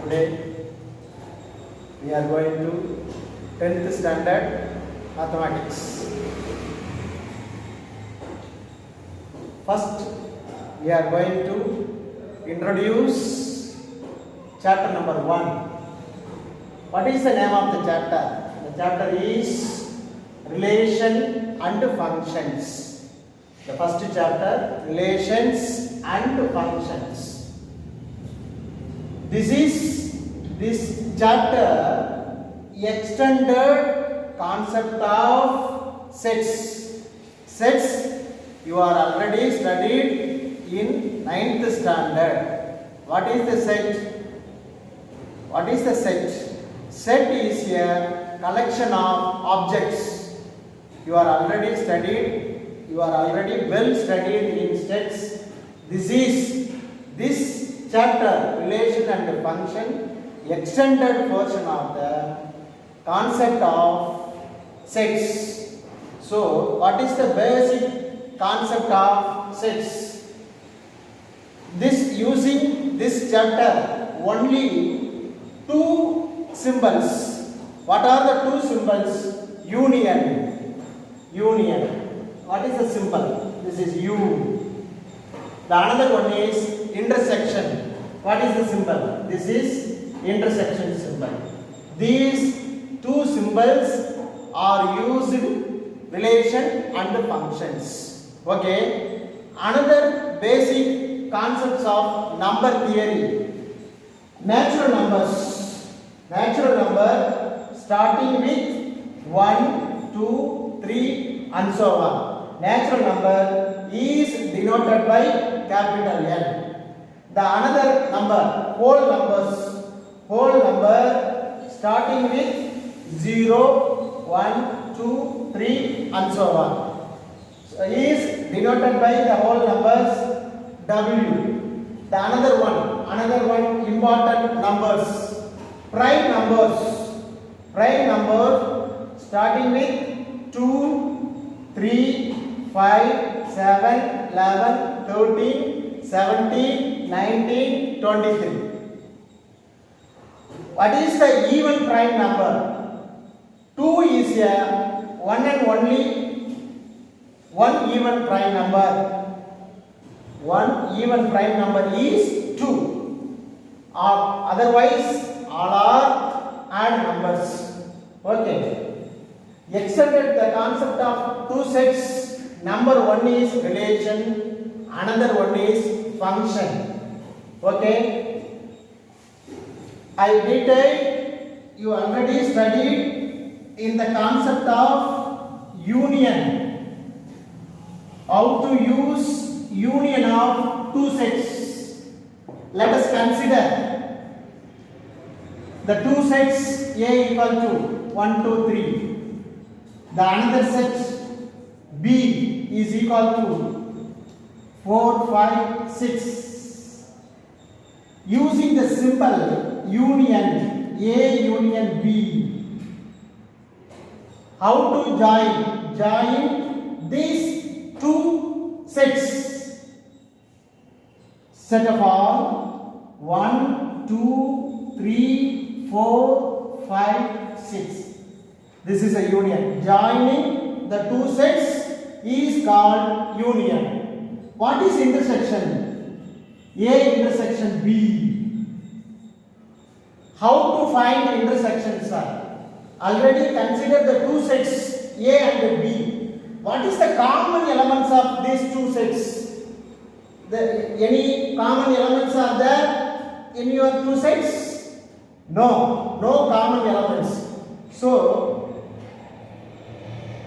Today we are going to 10th standard mathematics. First we are going to introduce chapter number 1. What is the name of the chapter? The chapter is relation and functions. The first chapter, relations and functions. This chapter extended concept of sets. Sets you are already studied in 9th standard. What is the set? What is the set? Set is a collection of objects. You are already studied. You are already well studied in sets. This chapter, relation and function, extended portion of the concept of sets. So, what is the basic concept of sets? Using this chapter, only two symbols. What are the two symbols? Union. What is the symbol? This is U. The another one is intersection. What is the symbol? This is intersection symbol. These two symbols are used in relation and functions. Okay. Another basic concepts of number theory. Natural numbers. Natural number starting with 1, 2, 3 and so on. Natural number is denoted by capital N. The another number, whole number starting with 0, 1, 2, 3 and so on. So is denoted by the whole numbers W. The another one important numbers, prime numbers starting with 2, 3, 5, 7, 11, 13, 17, 19, 23. What is the even prime number? 2 is a one and only one even prime number. One even prime number is 2. Otherwise, all are odd numbers. Okay. Extended the concept of two sets. Number one is relation, another one is function. Okay. I detailed, you already studied in the concept of union. How to use union of two sets. Let us consider the two sets A equal to 1, 2, 3. The another set B is equal to 4, 5, 6. Using the simple union A union B. How to join these two sets? Set of all 1, 2, 3, 4, 5, 6. This is a union. Joining the two sets is called union. What is intersection? A intersection B. How to find intersections, sir? Already consider the two sets A and B. What is the common elements of these two sets? Any common elements are there in your two sets? No common elements. So,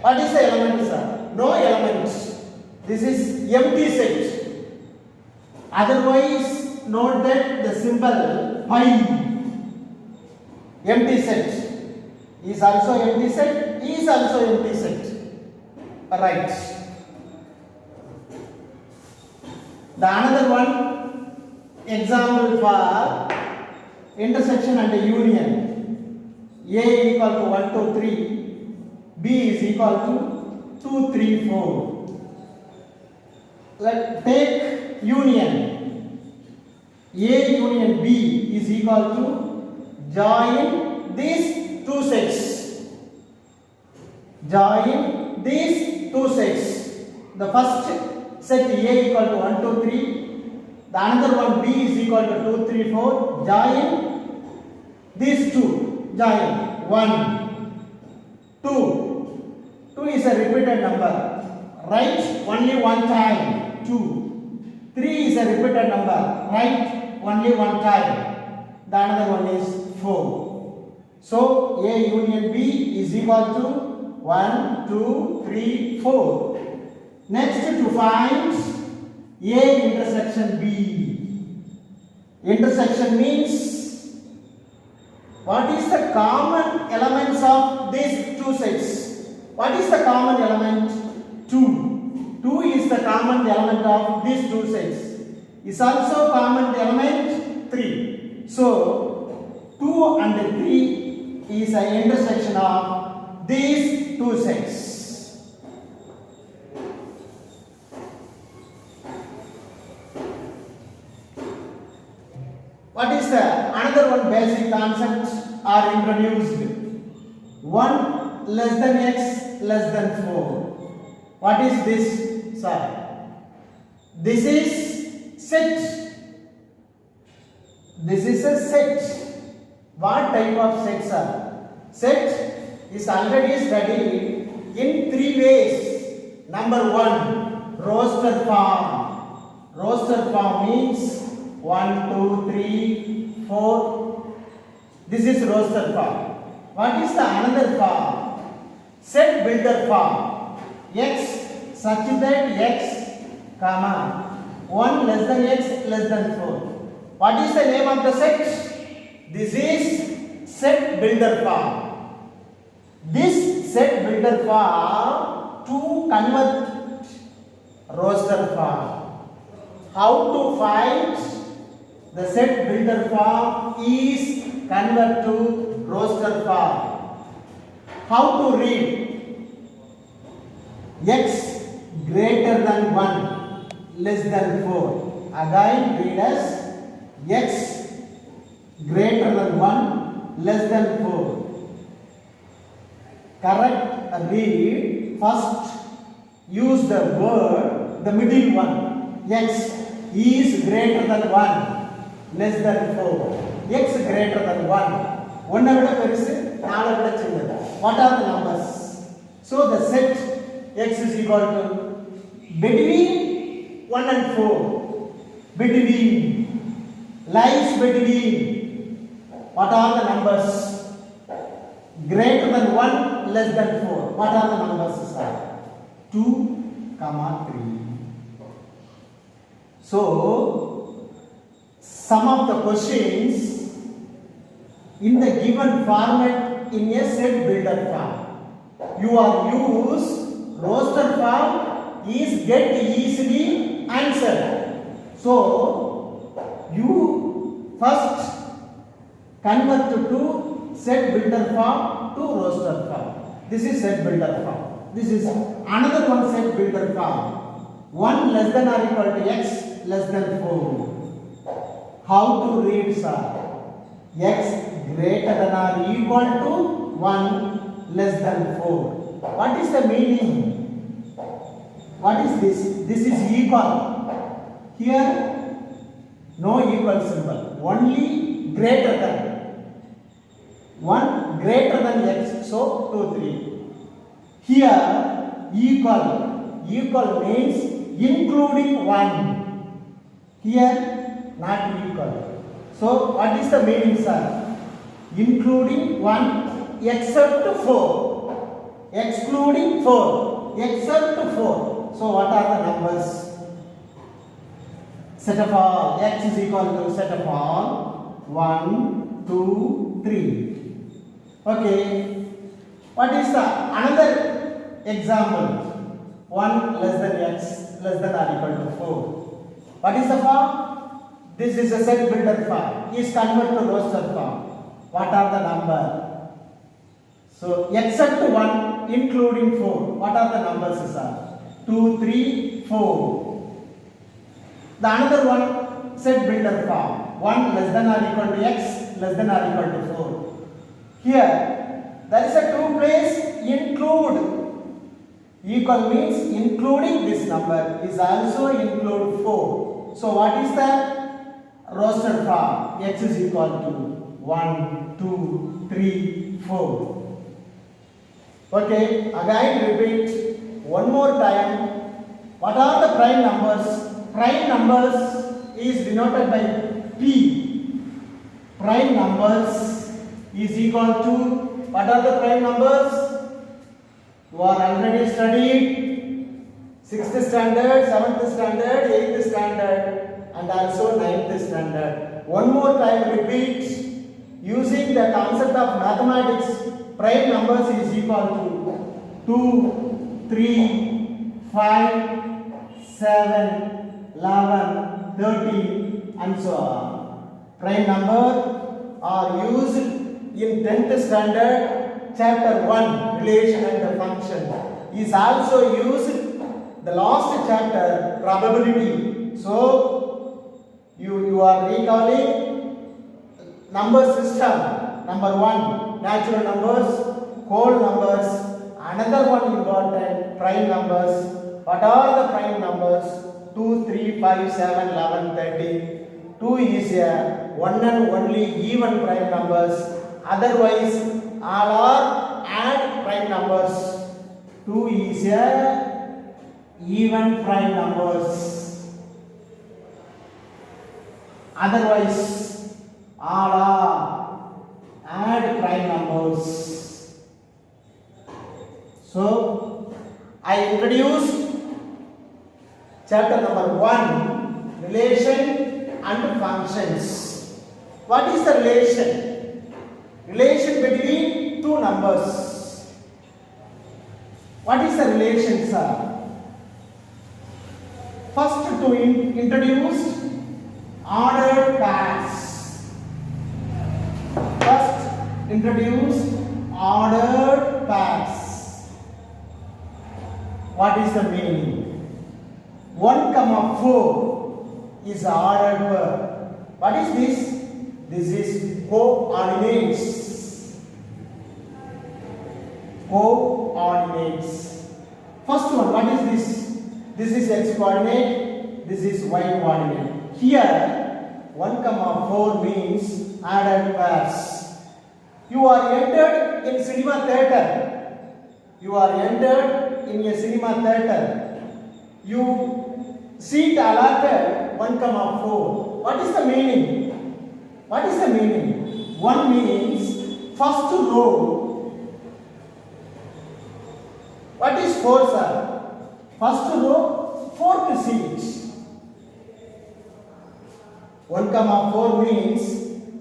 what is the element, sir? No elements. This is empty set. Otherwise, note that the symbol pi. Empty set is also empty set. Is also empty set. Right. The another one example for intersection and union. A equal to 1, 2, 3. B is equal to 2, 3, 4. Let's take union. A union B is equal to join these two sets. Join these two sets. The first set A equal to 1, 2, 3. The another one B is equal to 2, 3, 4. Join these two. Join 1, 2. 2 is a repeated number. Write only one time. 2. 3 is a repeated number. Write only one time. The another one is 4. So A union B is equal to 1, 2, 3, 4. Next, to find A intersection B. Intersection means what is the common elements of these two sets? What is the common element? 2. 2 is the common element of these two sets. Is also common element 3. So 2 and 3 is an intersection of these two sets. What is the another one basic concepts are introduced? 1 less than x less than 4. What is this, sir? This is set. This is a set. What type of set, sir? Set is already studied in 3 ways. Number 1, roster form. Roster form means 1, 2, 3, 4. This is roster form. What is the another form? Set builder form. X such that x, comma 1 less than x less than 4. What is the name of the set? This is set builder form. This set builder form to convert roster form. How to find the set builder form is convert to roster form. How to read? X greater than 1 less than 4. Again read as x greater than 1 less than 4. Correct read. First use the word, the middle one. X is greater than 1 less than 4. X greater than 1. 1 விட பெருசு 4 விட சின்னது. What are the numbers? So the set x is equal to between 1 and 4. Between. Lies between. What are the numbers? Greater than 1, less than 4. What are the numbers, sir? 2, 3. So, some of the questions in the given format in a set builder form, you are use roster form is get easily answered. So you first convert to set builder form to roster form. This is set builder form. This is another one set builder form. 1 less than or equal to x less than 4. How to read, sir? X greater than or equal to 1 less than 4. What is the meaning? What is this? This is equal. Here no equal symbol. Only greater than. 1 greater than x. So 2, 3. Here equal. Equal means including 1. Here not equal. So what is the meaning, sir? Including 1 except 4. Excluding 4. Except 4. So what are the numbers? Set of all. X is equal to set of all. 1, 2, 3. Okay. What is the another example? 1 less than x less than or equal to 4. What is the form? This is a set builder form. Is convert to roster form. What are the number? So except 1 including 4. What are the numbers, sir? 2, 3, 4. The another one set builder form. 1 less than or equal to x less than or equal to 4. Here, there is a two place include. Equal means including this number is also include 4. So what is the roster form? X is equal to 1, 2, 3, 4. Okay, again repeat one more time. What are the prime numbers? Prime numbers is denoted by P. Prime numbers is equal to, what are the prime numbers? You are already studied 6th standard, 7th standard, 8th standard and also 9th standard. One more time repeat. Using the concept of mathematics, prime numbers is equal to 2, 3, 5, 7, 11, 13 and so on. Prime number are used in 10th standard. Chapter 1, relation and the function, is also used the last chapter, probability. So you are recalling number system. Number 1, natural numbers, whole numbers. Another one important, prime numbers. What are the prime numbers? 2, 3, 5, 7, 11, 13. 2 is a one and only even prime numbers. Otherwise all are odd prime numbers. 2 is a even prime numbers. Otherwise all are odd prime numbers. So I introduced chapter number 1, relation and functions. What is the relation? Relation between two numbers. What is the relation, sir? First to introduce ordered pairs. First introduce ordered pairs. What is the meaning? 1, 4 is the ordered pair. What is this? This is coordinates. Coordinates. First one, what is this? This is x coordinate, this is y coordinate. Here, 1, 4 means added pairs. You are entered in cinema theatre. You are entered in a cinema theatre. You seat allotted 1, 4. What is the meaning? What is the meaning? 1 means first row. What is 4, sir? First row, 4th seat. 1, 4 means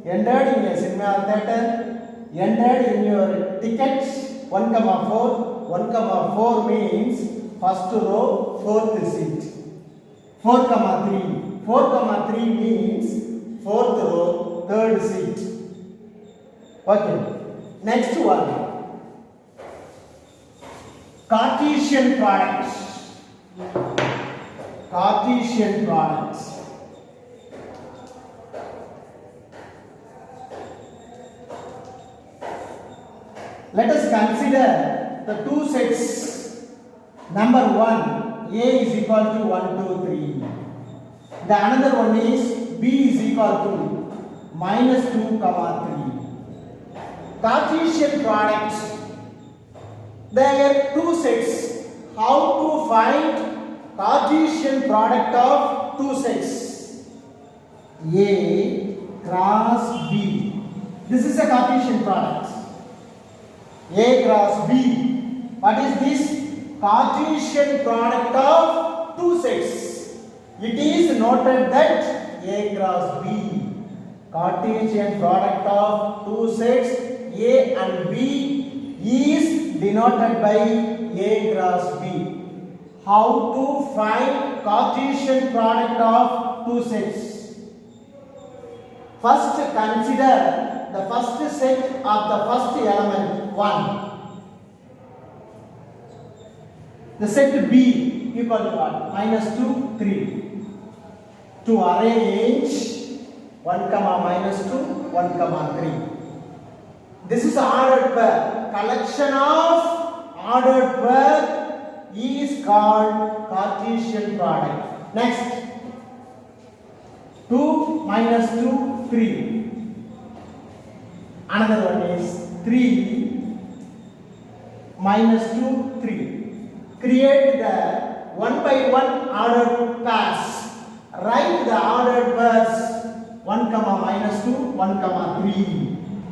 entered in a cinema theatre, entered in your ticket. 1, 4. 1, 4 means first row, 4th seat. 4, 3. 4, 3 means 4th row, 3rd seat. Okay. Next one. Cartesian product. Cartesian product. Let us consider the two sets. Number 1, A is equal to 1, 2, 3. The another one is B is equal to minus 2, 3. Cartesian product. There are two sets. How to find Cartesian product of two sets? A cross B. This is a Cartesian product. A cross B. What is this? Cartesian product of two sets. It is noted that A cross B. Cartesian product of two sets A and B is denoted by A cross B. How to find Cartesian product of two sets? First consider the first set of the first element 1. The set B equal to what? Minus 2, 3. To arrange 1, minus 2, 1, 1 comma 3. This is ordered pair. Collection of ordered pair is called Cartesian product. Next, 2 minus 2, 3. Another one is 3 minus 2, 3. Create the 1 by 1 ordered pairs. Write the ordered pairs 1 comma minus 2, 1 comma 3.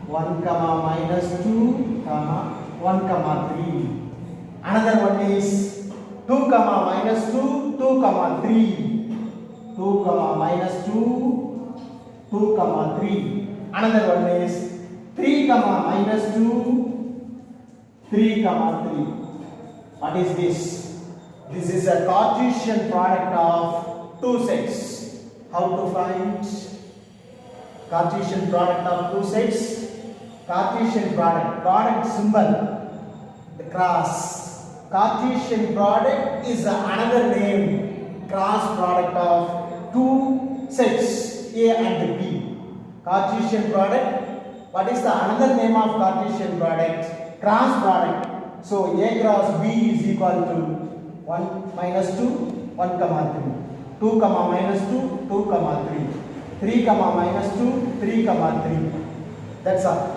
1 comma minus 2, comma 1 comma 3. Another one is 2 comma minus 2, 2 comma 3. 2 comma minus 2, 2 comma 3. Another one is 3 comma minus 2, 3 comma 3. What is this? This is a Cartesian product of two sets. How to find Cartesian product of two sets? Cartesian product symbol, the cross. Cartesian product is another name, cross product of two sets A and B. Cartesian product, what is the another name of Cartesian product? Cross product. So A cross B is equal to 1 minus 2, 1 comma 3. 2 comma minus 2, 2 comma 3. 3 comma minus 2, 3 comma 3. That's all.